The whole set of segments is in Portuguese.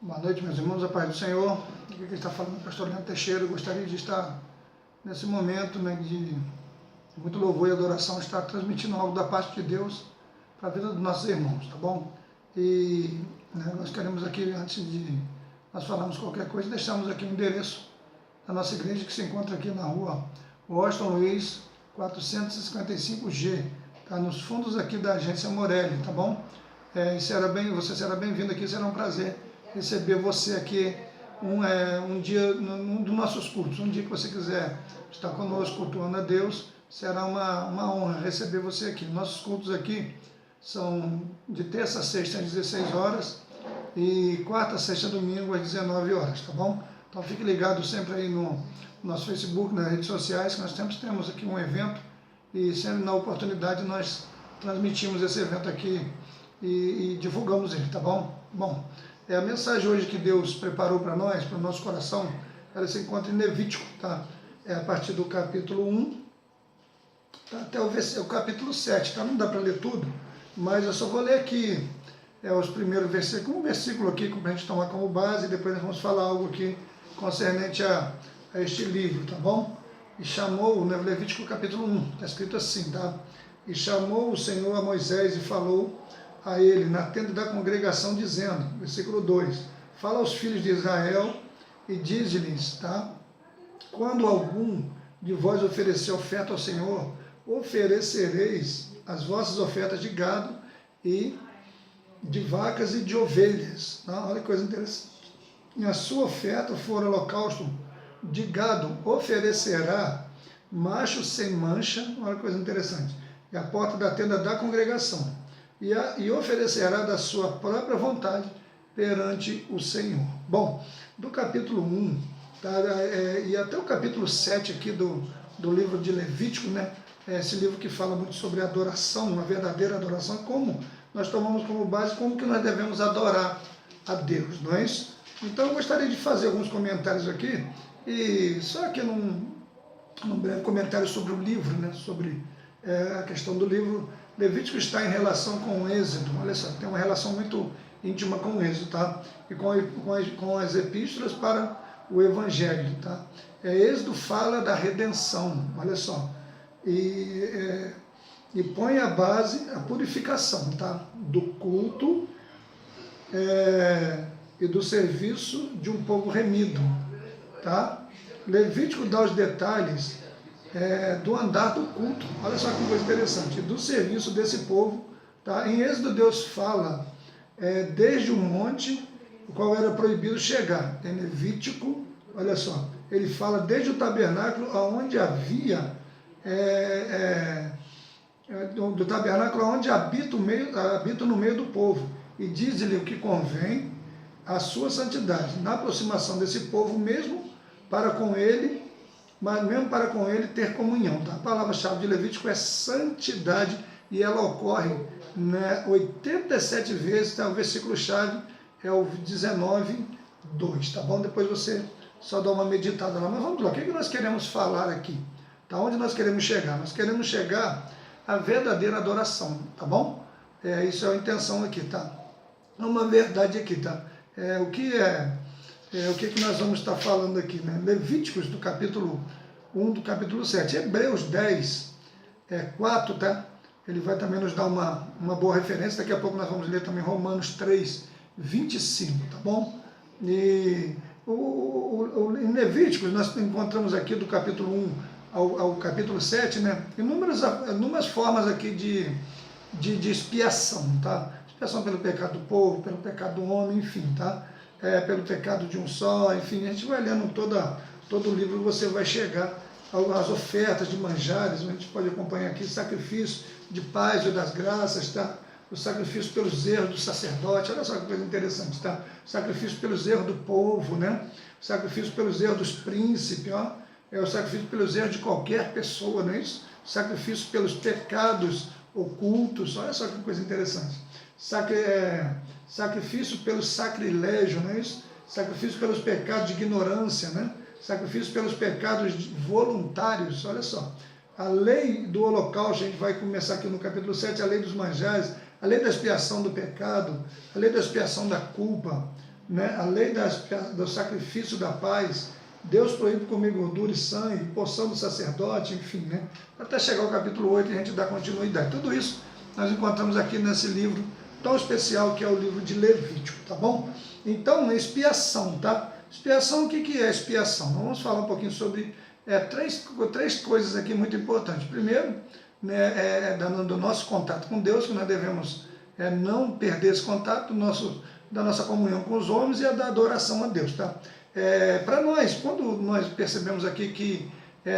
Boa noite, meus irmãos, a paz do Senhor. Aqui quem está falando é o pastor Leandro Teixeira. Eu gostaria de estar nesse momento, de muito louvor e adoração, estar transmitindo algo da parte de Deus para a vida dos nossos irmãos, tá bom? E nós queremos aqui, antes de nós falarmos qualquer coisa, deixamos aqui o endereço da nossa igreja, que se encontra aqui na rua Washington Luiz, 455G, tá nos fundos aqui da agência Morelli, tá bom? Você será bem-vindo aqui, será um prazer receber você aqui um dia num dos nossos cultos. Um dia que você quiser estar conosco cultuando a Deus, será uma honra receber você aqui. Nossos cultos aqui são de terça a sexta às 16 horas e quarta, sexta, domingo às 19 horas, tá bom? Então fique ligado sempre aí no nosso Facebook, nas redes sociais, que nós sempre temos aqui um evento e sempre na oportunidade nós transmitimos esse evento aqui e divulgamos ele, tá bom? Bom, a mensagem hoje que Deus preparou para nós, para o nosso coração, ela se encontra em Levítico, tá? É a partir do capítulo 1, tá? Até o capítulo 7, tá? Não dá para ler tudo, mas eu só vou ler aqui os primeiros versículos, um versículo aqui para a gente tomar como base, e depois nós vamos falar algo aqui concernente a este livro, tá bom? E chamou, no Levítico capítulo 1, está escrito assim, tá? E chamou o Senhor a Moisés e falou a ele na tenda da congregação, dizendo, versículo 2, fala aos filhos de Israel e diz-lhes, tá? Quando algum de vós oferecer oferta ao Senhor, oferecereis as vossas ofertas de gado e de vacas e de ovelhas, tá? Olha que coisa interessante. E a sua oferta for holocausto de gado, oferecerá macho sem mancha, olha que coisa interessante, e a porta da tenda da congregação, e oferecerá da sua própria vontade perante o Senhor. Bom, do capítulo 1, tá, e até o capítulo 7 aqui do livro de Levítico, né, esse livro que fala muito sobre adoração, uma verdadeira adoração, como nós tomamos como base, como que nós devemos adorar a Deus, não é isso? Então eu gostaria de fazer alguns comentários aqui, e só aqui num breve comentário sobre o livro, né, sobre a questão do livro. Levítico está em relação com o Êxodo, olha só, tem uma relação muito íntima com o Êxodo, tá? E com as epístolas para o Evangelho, tá? Êxodo fala da redenção, olha só, e põe a base, a purificação, tá? Do culto e do serviço de um povo remido, tá? Levítico dá os detalhes do andar do culto, olha só que coisa interessante, do serviço desse povo, tá? Em Êxodo Deus fala desde o monte, o qual era proibido chegar. Em Levítico, olha só, ele fala desde o tabernáculo, onde havia, do tabernáculo onde habita no meio do povo, e diz-lhe o que convém à sua santidade, na aproximação desse povo mesmo para com ele, mas mesmo para com ele ter comunhão, tá? A palavra-chave de Levítico é santidade, e ela ocorre 87 vezes, tá? O versículo-chave é o 19:2, tá bom? Depois você só dá uma meditada lá. Mas vamos lá, o que nós queremos falar aqui? Tá? Onde nós queremos chegar? Nós queremos chegar à verdadeira adoração, tá bom? Isso é a intenção aqui, tá? É uma verdade aqui, tá? O que nós vamos estar falando aqui, né? Levíticos do capítulo 1, do capítulo 7. Hebreus 10, 4, tá? Ele vai também nos dar uma boa referência. Daqui a pouco nós vamos ler também Romanos 3, 25, tá bom? E em Levíticos nós encontramos aqui do capítulo 1 ao capítulo 7, né? Inúmeras formas aqui de expiação, tá? Expiação pelo pecado do povo, pelo pecado do homem, enfim, tá? Pelo pecado de um só, enfim, a gente vai lendo todo o livro, você vai chegar às ofertas de manjares, a gente pode acompanhar aqui sacrifício de paz e das graças, tá? O sacrifício pelos erros do sacerdote, olha só que coisa interessante, tá? Sacrifício pelos erros do povo, né? Sacrifício pelos erros dos príncipes, ó. O sacrifício pelos erros de qualquer pessoa, não é isso? Sacrifício pelos pecados ocultos, olha só que coisa interessante. Sacrifício pelo sacrilégio, não é isso? Sacrifício pelos pecados de ignorância, né? Sacrifício pelos pecados voluntários, olha só. A lei do holocausto, a gente vai começar aqui no capítulo 7, a lei dos manjares, a lei da expiação do pecado, a lei da expiação da culpa, né? A lei do sacrifício da paz, Deus proíbe comer gordura e sangue, porção do sacerdote, enfim, né? Até chegar ao capítulo 8 e a gente dá continuidade. Tudo isso nós encontramos aqui nesse livro tão especial que é o livro de Levítico, tá bom? Então, expiação, tá? Expiação, o que é expiação? Vamos falar um pouquinho sobre três coisas aqui muito importantes. Primeiro, né, do nosso contato com Deus, que nós devemos não perder esse contato da nossa comunhão com os homens e a da adoração a Deus, tá? Para nós, quando nós percebemos aqui que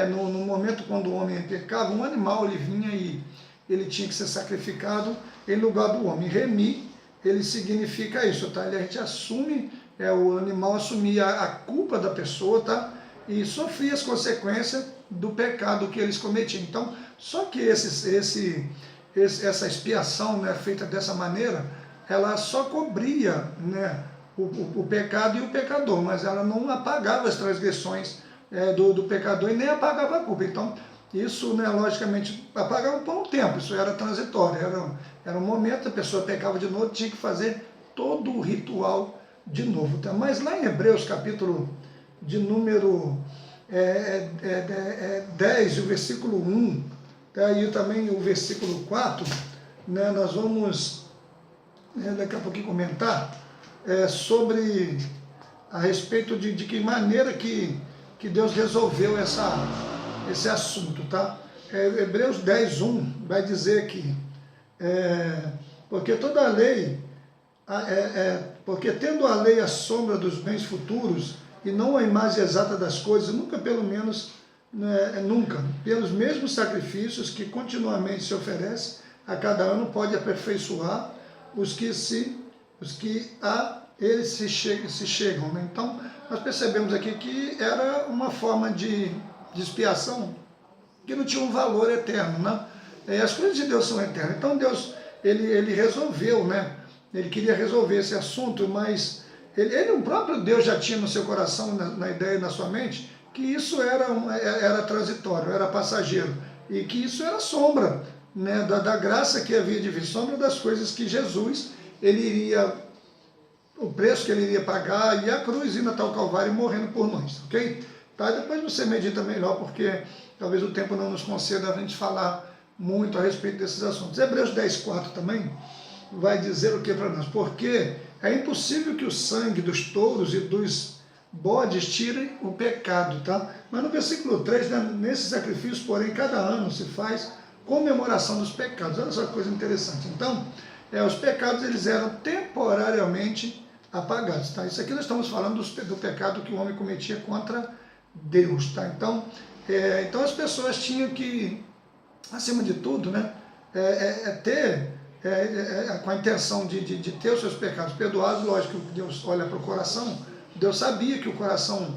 no momento quando o homem pecava, um animal ele vinha e ele tinha que ser sacrificado em lugar do homem. Remi, ele significa isso, tá? A gente assume, o animal assumia a culpa da pessoa, tá? E sofria as consequências do pecado que eles cometiam. Então, só que essa expiação, né, feita dessa maneira, ela só cobria, né, o pecado e o pecador, mas ela não apagava as transgressões do pecador e nem apagava a culpa. Então, isso, né, logicamente, apagava por um tempo, isso era transitório, era um momento, a pessoa pecava de novo, tinha que fazer todo o ritual de novo. Tá? Mas lá em Hebreus, capítulo de número 10, o versículo 1, tá? E também o versículo 4, né, nós vamos daqui a pouquinho comentar sobre a respeito de que maneira que Deus resolveu esse assunto, tá? Hebreus 10, 1 vai dizer que porque toda a lei, porque tendo a lei a sombra dos bens futuros e não a imagem exata das coisas, nunca pelos mesmos sacrifícios que continuamente se oferece a cada ano, pode aperfeiçoar os que a eles se chegam, né? Então, nós percebemos aqui que era uma forma de expiação que não tinha um valor eterno, né? As coisas de Deus são eternas. Então, Deus, ele resolveu, né? Ele queria resolver esse assunto, mas o próprio Deus já tinha no seu coração, na ideia e na sua mente, que isso era transitório, era passageiro, e que isso era sombra, né, da graça que havia de vir, sombra das coisas que Jesus, o preço que ele iria pagar, e a cruz indo até o Calvário morrendo por nós, ok? Tá? Depois você medita melhor, porque talvez o tempo não nos conceda a gente falar muito a respeito desses assuntos. Hebreus 10:4 também vai dizer o que para nós? Porque é impossível que o sangue dos touros e dos bodes tirem o pecado, tá? Mas no versículo 3, né, nesse sacrifício, porém, cada ano se faz comemoração dos pecados. Olha só que coisa interessante. Então, os pecados eles eram temporariamente apagados, tá? Isso aqui nós estamos falando do pecado que o homem cometia contra Deus, tá? Então as pessoas tinham que, acima de tudo, né, com a intenção de ter os seus pecados perdoados. Lógico que Deus olha para o coração, Deus sabia que o coração,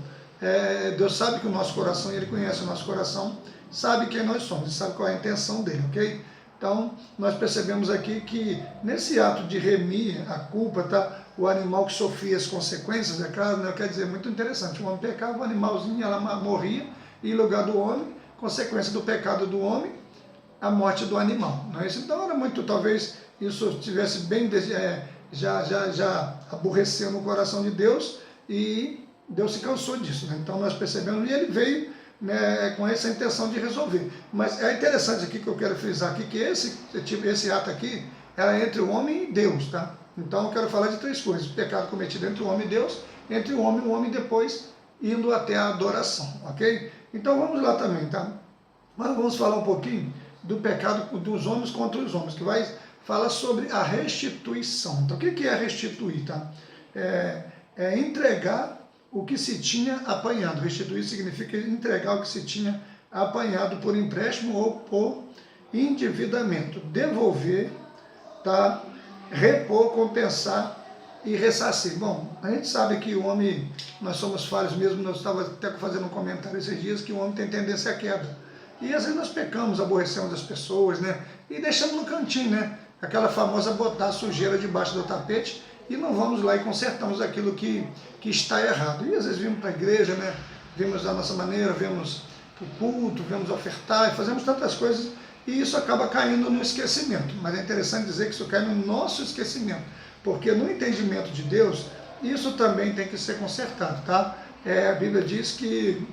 Deus sabe que o nosso coração, Ele conhece o nosso coração, sabe quem nós somos, sabe qual é a intenção dele, ok? Então, nós percebemos aqui que nesse ato de remir a culpa, tá? O animal que sofria as consequências, é claro, né? Quer dizer, muito interessante, o homem pecava, o animalzinho ela morria, e em lugar do homem, consequência do pecado do homem, a morte do animal. Não é isso? Então, era muito, talvez isso tivesse bem, já aborreceu no coração de Deus, e Deus se cansou disso, né? Então, nós percebemos, e ele veio, né, com essa intenção de resolver. Mas é interessante aqui que eu quero frisar aqui que esse ato aqui era entre o homem e Deus, tá? Então eu quero falar de três coisas: o pecado cometido entre o homem e Deus, entre o homem depois indo até a adoração, ok? Então vamos lá também, tá? Mas vamos falar um pouquinho do pecado dos homens contra os homens, que vai falar sobre a restituição. Então o que é restituir, tá? Entregar o que se tinha apanhado. Restituir significa entregar o que se tinha apanhado por empréstimo ou por endividamento. Devolver, tá? Repor, compensar e ressarcir. Bom, a gente sabe que o homem, nós somos falhos mesmo. Eu estava até fazendo um comentário esses dias que o homem tem tendência à queda. E às vezes nós pecamos, aborrecemos as pessoas, né? E deixamos no cantinho, né? Aquela famosa botar a sujeira debaixo do tapete, e não vamos lá e consertamos aquilo que está errado. E às vezes vimos para a igreja, né? Vemos da nossa maneira, vemos o culto, vemos ofertar, e fazemos tantas coisas, e isso acaba caindo no esquecimento. Mas é interessante dizer que isso cai no nosso esquecimento, porque no entendimento de Deus, Isso também tem que ser consertado, tá? A Bíblia diz que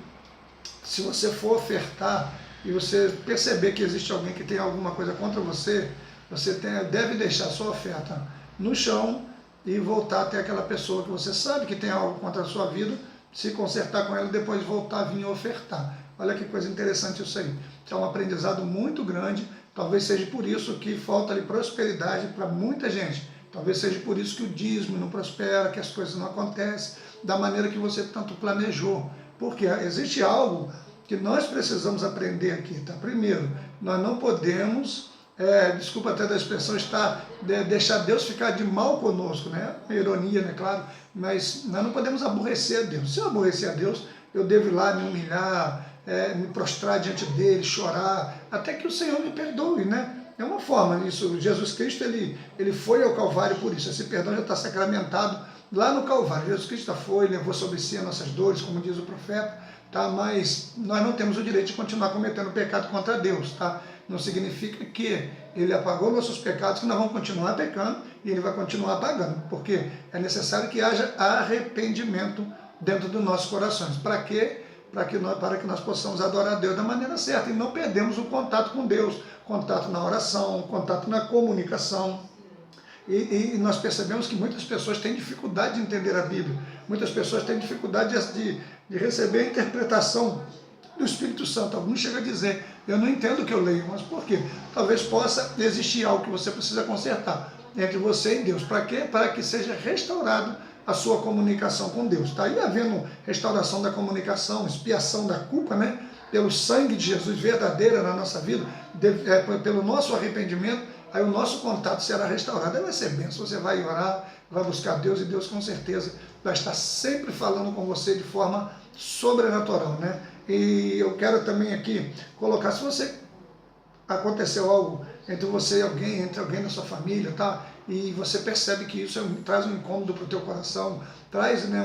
se você for ofertar e você perceber que existe alguém que tem alguma coisa contra você, deve deixar sua oferta no chão e voltar até aquela pessoa que você sabe que tem algo contra a sua vida, se consertar com ela e depois voltar a vir ofertar. Olha que coisa interessante isso aí. É um aprendizado muito grande, talvez seja por isso que falta ali prosperidade para muita gente. Talvez seja por isso que o dízimo não prospera, que as coisas não acontecem da maneira que você tanto planejou. Porque existe algo que nós precisamos aprender aqui, tá? Primeiro, nós não podemos, desculpa até da expressão, deixar Deus ficar de mal conosco, né? Uma ironia, né? Claro, mas nós não podemos aborrecer a Deus. Se eu aborrecer a Deus, eu devo ir lá me humilhar, me prostrar diante dele, chorar, até que o Senhor me perdoe, né? É uma forma disso. Jesus Cristo, ele foi ao Calvário por isso. Esse perdão já está sacramentado lá no Calvário. Jesus Cristo foi, levou sobre si as nossas dores, como diz o profeta, tá? Mas nós não temos o direito de continuar cometendo pecado contra Deus, tá? Não significa que ele apagou nossos pecados, que nós vamos continuar pecando e ele vai continuar pagando, porque é necessário que haja arrependimento dentro dos nossos corações. Para quê? Para que nós possamos adorar a Deus da maneira certa e não perdemos o contato com Deus, contato na oração, contato na comunicação. E nós percebemos que muitas pessoas têm dificuldade de entender a Bíblia, muitas pessoas têm dificuldade de receber a interpretação do Espírito Santo. Alguns chegam a dizer, eu não entendo o que eu leio, mas por quê? Talvez possa existir algo que você precisa consertar entre você e Deus. Para quê? Para que seja restaurado a sua comunicação com Deus. Está aí havendo restauração da comunicação, expiação da culpa, né? Pelo sangue de Jesus verdadeira na nossa vida, pelo nosso arrependimento, aí o nosso contato será restaurado. Aí vai ser bênção, você vai orar, vai buscar Deus e Deus com certeza vai estar sempre falando com você de forma sobrenatural, né? E eu quero também aqui colocar, se você aconteceu algo entre você e alguém, entre alguém da sua família, tá? E você percebe que isso traz um incômodo para o teu coração, traz, né,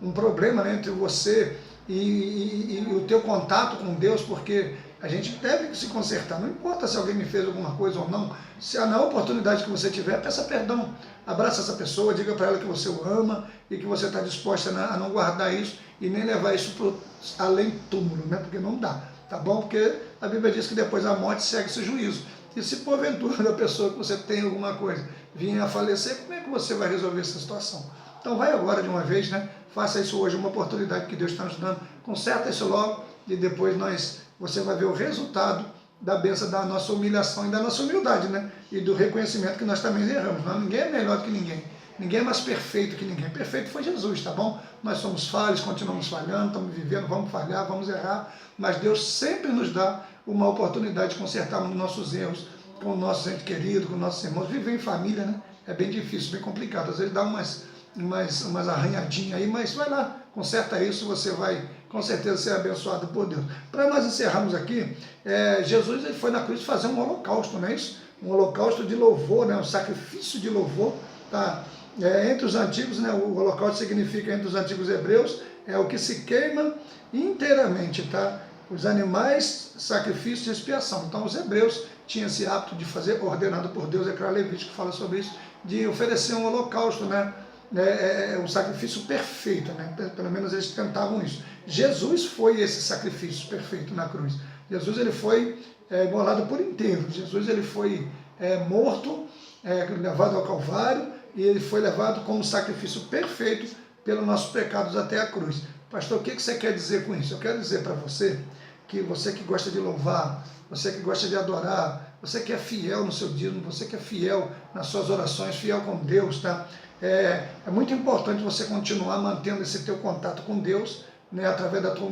um problema, né, entre você e o teu contato com Deus, porque a gente deve se consertar, não importa se alguém me fez alguma coisa ou não, se na oportunidade que você tiver, peça perdão, abraça essa pessoa, diga para ela que você o ama e que você está disposta a não guardar isso e nem levar isso para além túmulo, né, porque não dá. Tá bom? Porque a Bíblia diz que depois da morte segue-se juízo. E se porventura da pessoa que você tem alguma coisa vir a falecer, como é que você vai resolver essa situação? Então vai agora de uma vez, né? Faça isso hoje, uma oportunidade que Deus está nos dando. Conserta isso logo e depois você vai ver o resultado da bênção da nossa humilhação e da nossa humildade, né? E do reconhecimento que nós também erramos. Ninguém é melhor do que ninguém. Ninguém é mais perfeito que ninguém. Perfeito foi Jesus, tá bom? Nós somos falhos, continuamos falhando, estamos vivendo, vamos falhar, vamos errar, mas Deus sempre nos dá uma oportunidade de consertarmos nossos erros com o nosso ente querido, com nossos irmãos. Viver em família, né? É bem difícil, bem complicado. Às vezes dá umas arranhadinhas aí, mas vai lá, conserta isso, você vai com certeza ser abençoado por Deus. Para nós encerrarmos aqui, Jesus ele foi na cruz fazer um holocausto, não é isso? Um holocausto de louvor, né? Um sacrifício de louvor, tá? Entre os antigos, né, o holocausto significa, entre os antigos hebreus, é o que se queima inteiramente, tá? Os animais, sacrifício de expiação. Então os hebreus tinham esse hábito de fazer, ordenado por Deus, é claro, Levítico fala sobre isso, de oferecer um holocausto, né? Um sacrifício perfeito, né? Pelo menos eles tentavam isso. Jesus foi esse sacrifício perfeito na cruz. Jesus ele foi imolado por inteiro. Jesus ele foi morto, levado ao Calvário, e ele foi levado como sacrifício perfeito pelos nossos pecados até a cruz. Pastor, o que você quer dizer com isso? Eu quero dizer para você que gosta de louvar, você que gosta de adorar, você que é fiel no seu dízimo, você que é fiel nas suas orações, fiel com Deus, tá? É muito importante você continuar mantendo esse teu contato com Deus, né, através da tua